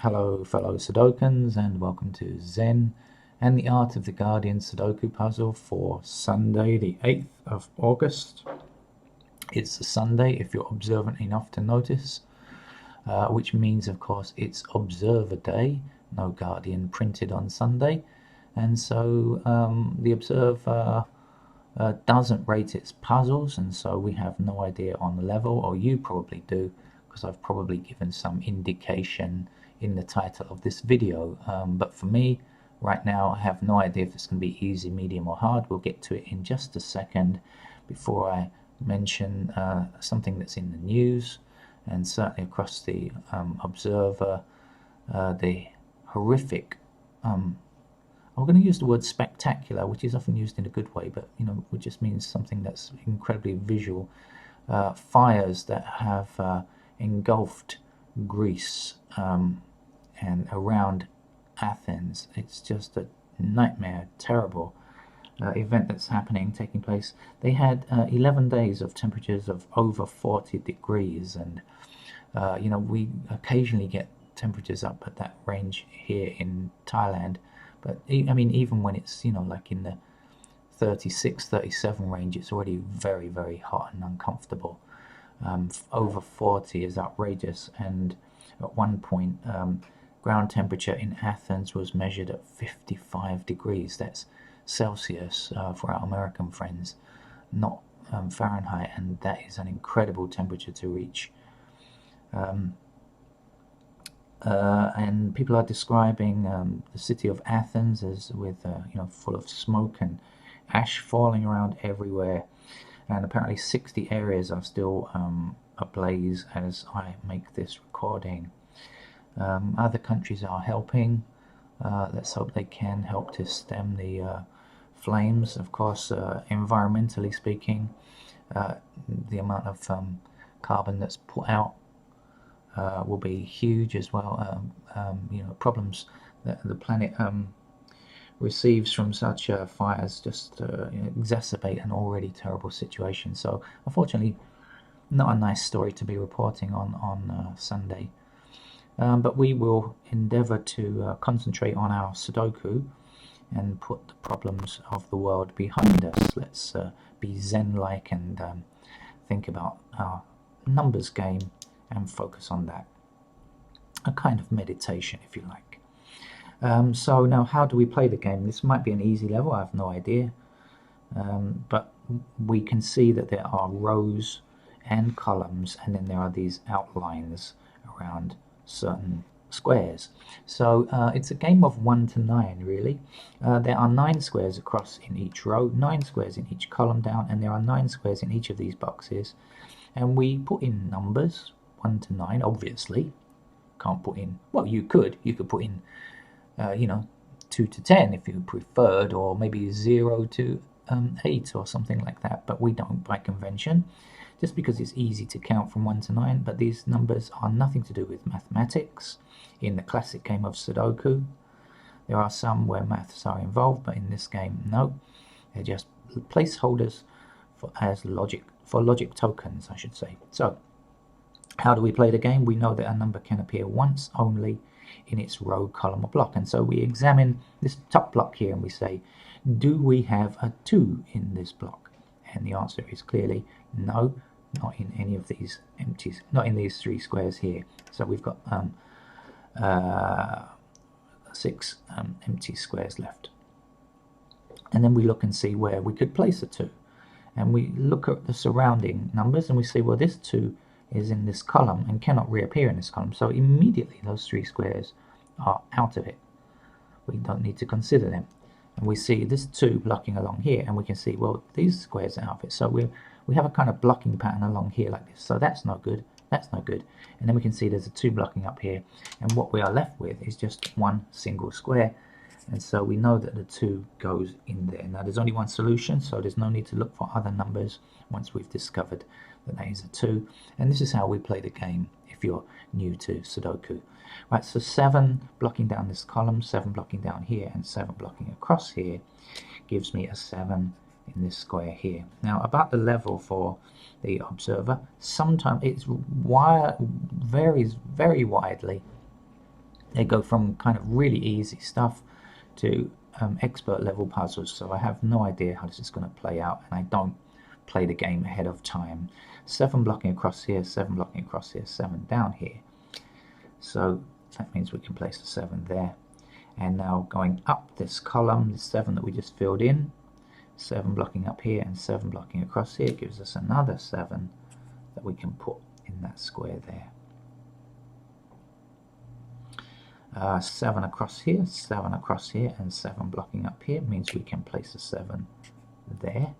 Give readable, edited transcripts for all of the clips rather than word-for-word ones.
Hello fellow Sudokans, and welcome to Zen and the Art of the Guardian Sudoku puzzle for Sunday the 8th of August. It's a Sunday if you're observant enough to notice, which means of course it's Observer Day, no Guardian printed on Sunday, and so the Observer doesn't rate its puzzles, and so we have no idea on the level, or you probably do, because I've probably given some indication in the title of this video, but for me right now I have no idea if it's going to be easy, medium or hard. We'll get to it in just a second. Before I mention something that's in the news and certainly across the Observer, the horrific I'm going to use the word spectacular, which is often used in a good way, but it just means something that's incredibly visual. Fires that have engulfed Greece and around Athens. It's just a nightmare, terrible event that's taking place. They had 11 days of temperatures of over 40 degrees, and we occasionally get temperatures up at that range here in Thailand. But I mean, even when it's like in the 36, 37 range, it's already very, very hot and uncomfortable. Over 40 is outrageous, and at one point ground temperature in Athens was measured at 55 degrees. That's Celsius for our American friends, not Fahrenheit, and that is an incredible temperature to reach. And people are describing the city of Athens as with full of smoke and ash falling around everywhere, and apparently 60 areas are still ablaze as I make this recording. Other countries are helping. Let's hope they can help to stem the flames. Of course, environmentally speaking, the amount of carbon that's put out will be huge as well. Problems that the planet receives from such fires just exacerbate an already terrible situation. So unfortunately, not a nice story to be reporting on Sunday. But we will endeavor to concentrate on our Sudoku and put the problems of the world behind us. Let's be Zen-like and think about our numbers game and focus on that. A kind of meditation, if you like. So now, how do we play the game? This might be an easy level, I have no idea. But we can see that there are rows and columns, and then there are these outlines around certain squares. So it's a game of 1 to 9, really. There are 9 squares across in each row, 9 squares in each column down, and there are 9 squares in each of these boxes. And we put in numbers 1 to 9, obviously. Can't put in, well, you could put in 2 to 10 if you preferred, or maybe 0 to 8 or something like that, but we don't by convention, just because it's easy to count from 1 to 9. But these numbers are nothing to do with mathematics. In the classic game of Sudoku, there are some where maths are involved, but in this game, no. They're just placeholders for logic tokens, I should say. So how do we play the game? We know that a number can appear once only in its row, column or block, and so we examine this top block here and we say, do we have a 2 in this block? And the answer is clearly no, not in any of these empties, not in these 3 squares here. So we've got 6 empty squares left. And then we look and see where we could place a 2, and we look at the surrounding numbers and we say, well, this 2 is in this column and cannot reappear in this column, so immediately those 3 squares are out of it. We don't need to consider them. And we see this 2 blocking along here, and we can see, well, these squares are out of it, so we have a kind of blocking pattern along here like this, so that's not good, that's not good. And then we can see there's a 2 blocking up here, and what we are left with is just one single square, and so we know that the 2 goes in there. Now there's only one solution, so there's no need to look for other numbers once we've discovered that that is a 2. And this is how we play the game if you're new to Sudoku. Right, so 7 blocking down this column, 7 blocking down here, and 7 blocking across here gives me a 7 in this square here. Now about the level for the observer, sometimes it varies very widely. They go from kind of really easy stuff to expert level puzzles, so I have no idea how this is going to play out, and I don't play the game ahead of time. 7 blocking across here, 7 blocking across here, 7 down here. So that means we can place a 7 there. And now going up this column, the 7 that we just filled in, 7 blocking up here and 7 blocking across here gives us another 7 that we can put in that square there. 7 across here, 7 across here, and 7 blocking up here means we can place a 7 there.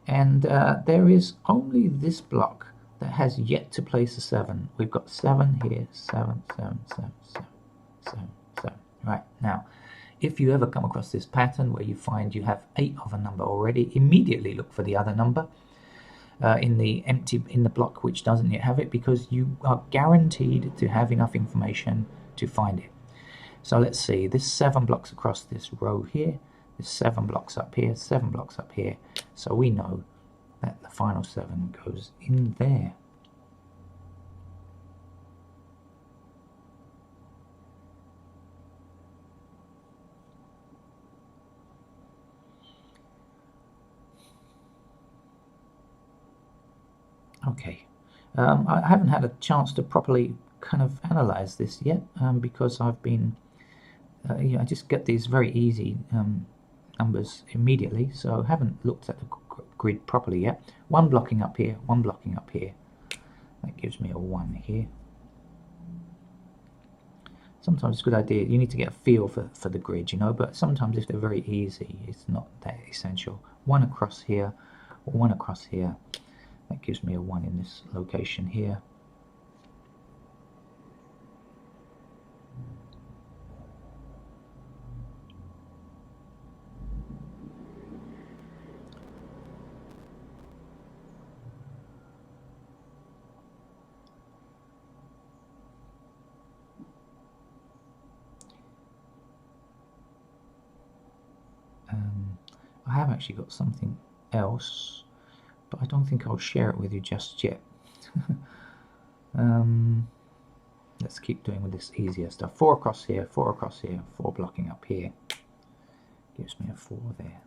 And there is only this block that has yet to place a 7. We've got 7 here, 7, 7, 7, 7, 7, 7. Right, now, if you ever come across this pattern where you find you have 8 of a number already, immediately look for the other number in the block which doesn't yet have it, because you are guaranteed to have enough information to find it. So let's see, this 7 blocks across this row here, this 7 blocks up here, 7 blocks up here, so we know that the final 7 goes in there. Okay, I haven't had a chance to properly kind of analyze this yet, because I've been I just get these very easy numbers immediately, so I haven't looked at the grid properly yet. 1 blocking up here, 1 blocking up here, that gives me a 1 here. Sometimes it's a good idea, you need to get a feel for the grid, you know, but sometimes if they're very easy, it's not that essential. 1 across here, 1 across here, that gives me a 1 in this location here. I have actually got something else, but I don't think I'll share it with you just yet. Let's keep doing with this easier stuff. 4 across here, 4 across here, 4 blocking up here. Gives me a 4 there.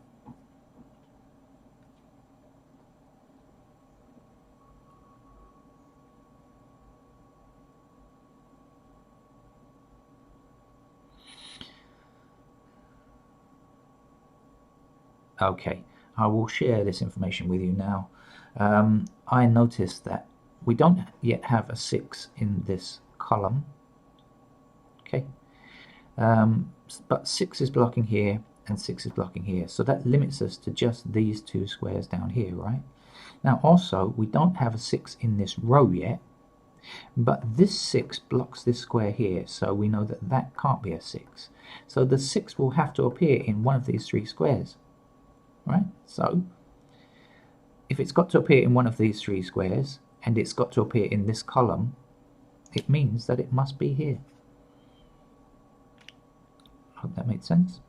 Okay, I will share this information with you now. I noticed that we don't yet have a 6 in this column. Okay, but 6 is blocking here and 6 is blocking here, so that limits us to just these 2 squares down here, right? Now also, we don't have a 6 in this row yet, but this 6 blocks this square here, so we know that that can't be a 6. So the 6 will have to appear in one of these 3 squares. Right, so if it's got to appear in one of these 3 squares and it's got to appear in this column, it means that it must be here. I hope that made sense.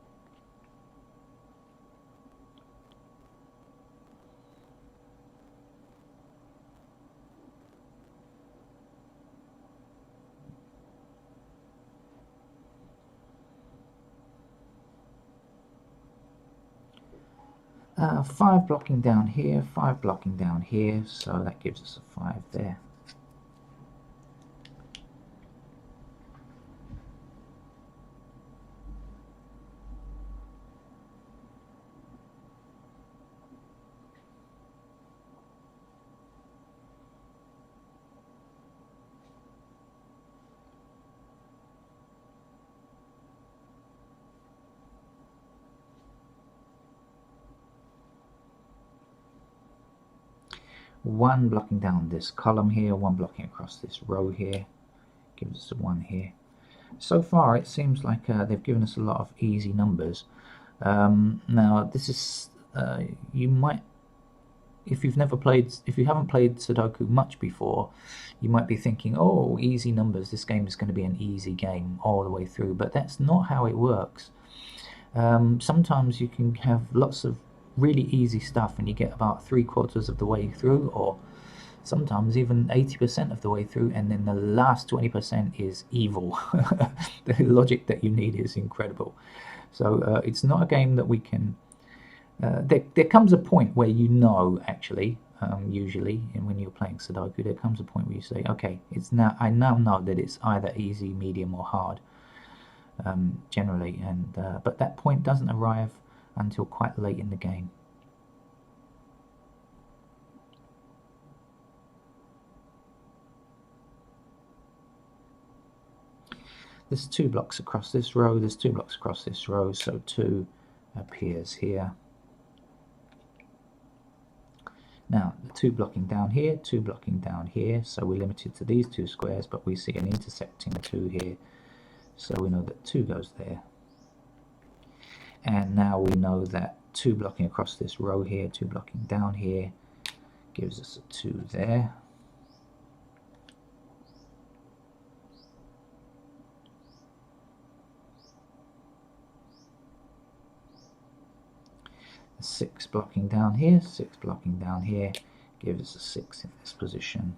Five blocking down here, 5 blocking down here, so that gives us a 5 there. One blocking down this column here, 1 blocking across this row here, gives us a 1 here. So far it seems like they've given us a lot of easy numbers. Now this is, you might, if you haven't played Sudoku much before, you might be thinking, oh, easy numbers, this game is going to be an easy game all the way through, but that's not how it works. Sometimes you can have lots of really easy stuff and you get about 3/4 of the way through, or sometimes even 80% of the way through, and then the last 20% is evil. The logic that you need is incredible. So it's not a game that we can... there comes a point where you know, actually, usually, and when you're playing Sudoku, there comes a point where you say, okay, I now know that it's either easy, medium, or hard, generally, and but that point doesn't arrive until quite late in the game. There's 2 blocks across this row, there's 2 blocks across this row, so 2 appears here. Now, 2 blocking down here, 2 blocking down here, so we're limited to these 2 squares, but we see an intersecting 2 here, so we know that 2 goes there. And now we know that 2 blocking across this row here, 2 blocking down here, gives us a 2 there. A 6 blocking down here, 6 blocking down here, gives us a 6 in this position.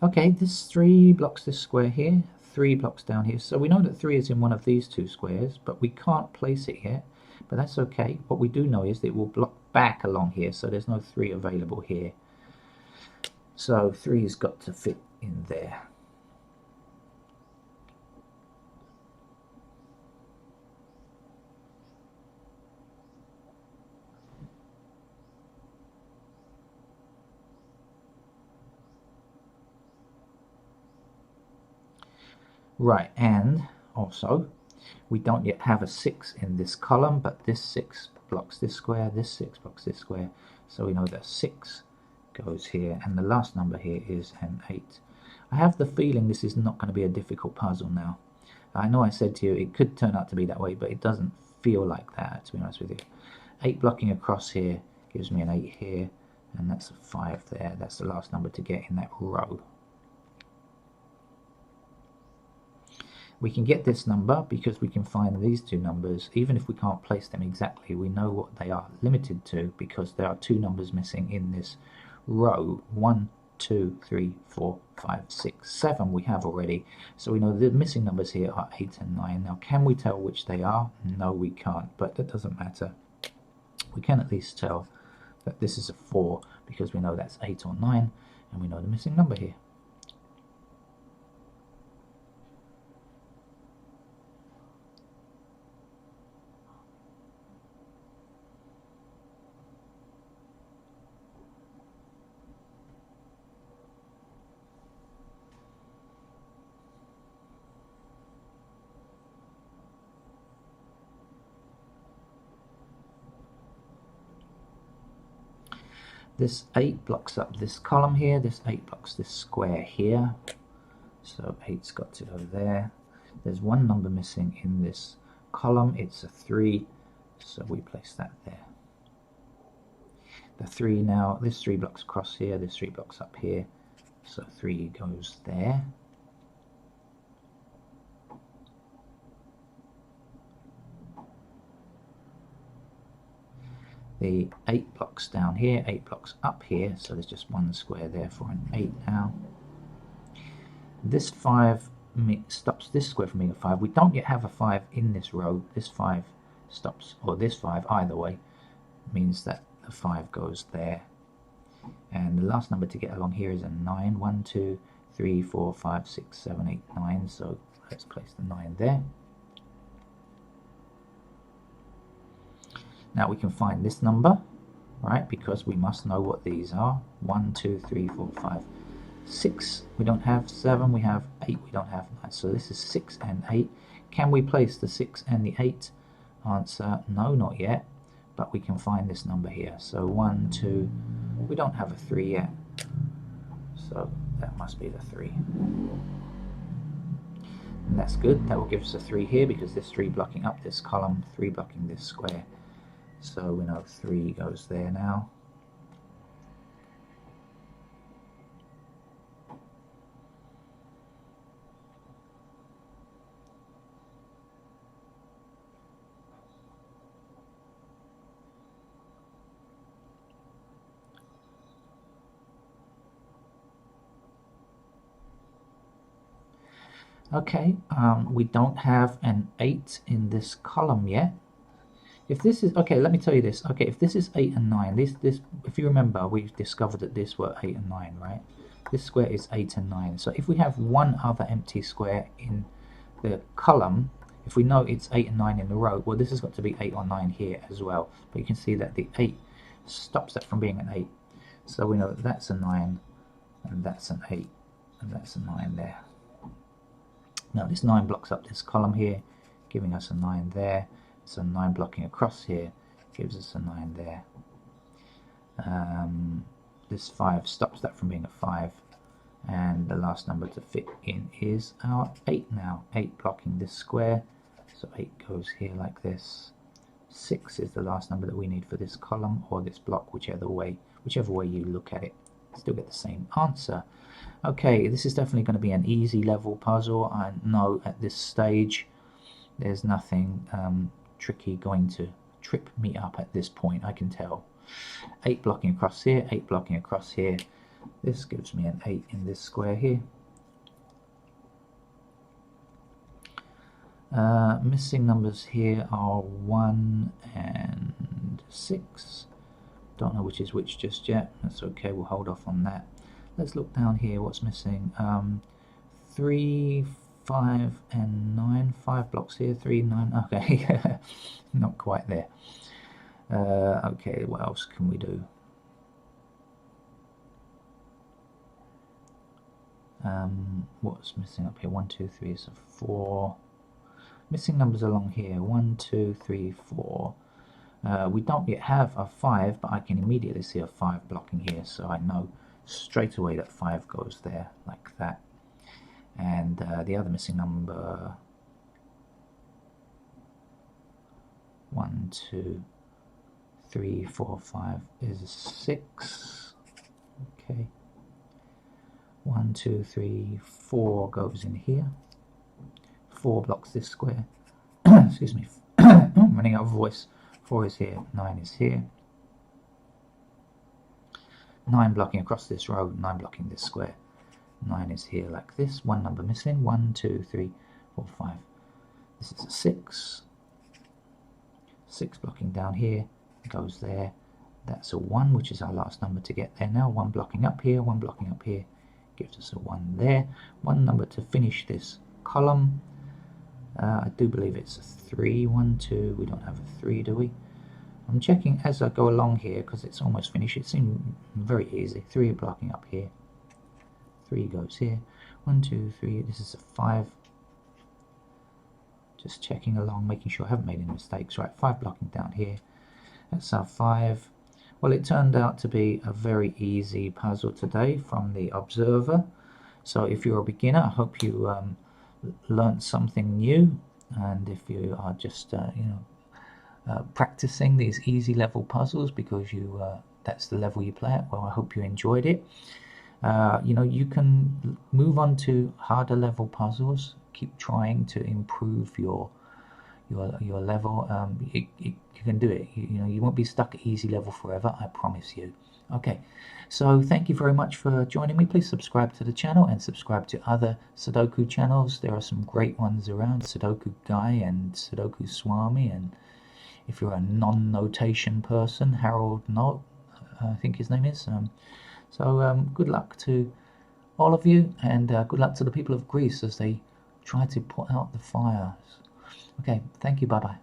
Okay, this 3 blocks this square here, 3 blocks down here. So we know that 3 is in one of these 2 squares, but we can't place it yet. But that's okay. What we do know is that it will block back along here, so there's no 3 available here. So 3 has got to fit in there. Right, and also we don't yet have a 6 in this column, but this 6 blocks this square, this 6 blocks this square, so we know that 6 goes here, and the last number here is an 8. I have the feeling this is not going to be a difficult puzzle now. I know I said to you it could turn out to be that way, but it doesn't feel like that, to be honest with you. 8 blocking across here gives me an 8 here, and that's a 5 there. That's the last number to get in that row. We can get this number because we can find these 2 numbers. Even if we can't place them exactly, we know what they are limited to because there are 2 numbers missing in this row. 1, 2, 3, 4, 5, 6, 7 we have already. So we know the missing numbers here are 8 and 9. Now, can we tell which they are? No, we can't, but that doesn't matter. We can at least tell that this is a 4 because we know that's 8 or 9, and we know the missing number here. This 8 blocks up this column here, this 8 blocks this square here, so 8's got to go there. There's 1 number missing in this column, it's a 3, so we place that there. The 3 now, this 3 blocks across here, this 3 blocks up here, so 3 goes there. The 8 blocks down here, 8 blocks up here, so there's just 1 square there for an 8 now. This 5 stops this square from being a 5. We don't yet have a 5 in this row. This 5 stops, or this 5, either way, means that the 5 goes there. And the last number to get along here is a 9. 1, 2, 3, 4, 5, 6, 7, 8, 9. So let's place the 9 there. Now we can find this number, right, because we must know what these are. 1, 2, 3, 4, 5, 6 we don't have, 7 we have, 8 we don't have. So this is 6 and 8. Can we place the 6 and the 8? Answer, no, not yet, but we can find this number here. So 1, 2, we don't have a 3 yet, so that must be the 3. And that's good. That will give us a 3 here because there's 3 blocking up this column, 3 blocking this square. So we know 3 goes there now. Okay, we don't have an 8 in this column yet. If this is, okay, let me tell you this. Okay, if this is 8 and 9, this, if you remember, we've discovered that this were 8 and 9, right? This square is 8 and 9. So if we have one other empty square in the column, if we know it's 8 and 9 in the row, well, this has got to be 8 or 9 here as well. But you can see that the 8 stops that from being an 8. So we know that that's a 9, and that's an 8, and that's a 9 there. Now this 9 blocks up this column here, giving us a 9 there. So 9 blocking across here gives us a 9 there. This 5 stops that from being a 5. And the last number to fit in is our 8 now. 8 blocking this square. So 8 goes here like this. 6 is the last number that we need for this column or this block, whichever way you look at it. Still get the same answer. Okay, this is definitely going to be an easy level puzzle. I know at this stage there's nothing tricky going to trip me up at this point, I can tell. 8 blocking across here, 8 blocking across here. This gives me an 8 in this square here. Missing numbers here are 1 and 6. Don't know which is which just yet. That's okay, we'll hold off on that. Let's look down here, what's missing? 3, 5 and 9. 5 blocks here, 3, 9. Okay, not quite there. Okay, what else can we do? What's missing up here? 1, 2, 3, so 4. Missing numbers along here. 1, 2, 3, 4. We don't yet have a 5, but I can immediately see a 5 blocking here, so I know straight away that 5 goes there, like that. And the other missing number, 1, 2, 3, 4, 5 is 6. Okay. 1, 2, 3, 4 goes in here. 4 blocks this square. Excuse me. I'm running out of voice. 4 is here. 9 is here. 9 blocking across this row. 9 blocking this square. 9 is here like this. 1 number missing. 1, 2, 3, 4, 5. This is a 6. 6 blocking down here. Goes there. That's a 1, which is our last number to get there now. 1 blocking up here. 1 blocking up here. Gives us a 1 there. 1 number to finish this column. I do believe it's a 3. 1, 2. We don't have a 3, do we? I'm checking as I go along here because it's almost finished. It seemed very easy. 3 blocking up here. 3 goes here. 1, 2, 3. This is a 5. Just checking along, making sure I haven't made any mistakes. Right, 5 blocking down here. That's our 5. Well, it turned out to be a very easy puzzle today from the observer. So if you're a beginner, I hope you learned something new. And if you are just, practicing these easy level puzzles because that's the level you play at, well, I hope you enjoyed it. You can move on to harder level puzzles. Keep trying to improve your level. You can do it. You won't be stuck at easy level forever, I promise you. Okay, so thank you very much for joining me. Please subscribe to the channel and subscribe to other Sudoku channels. There are some great ones around, Sudoku Guy and Sudoku Swami, and if you're a non-notation person, Harold Note, I think his name is. Good luck to all of you, and good luck to the people of Greece as they try to put out the fires. Okay, thank you, bye-bye.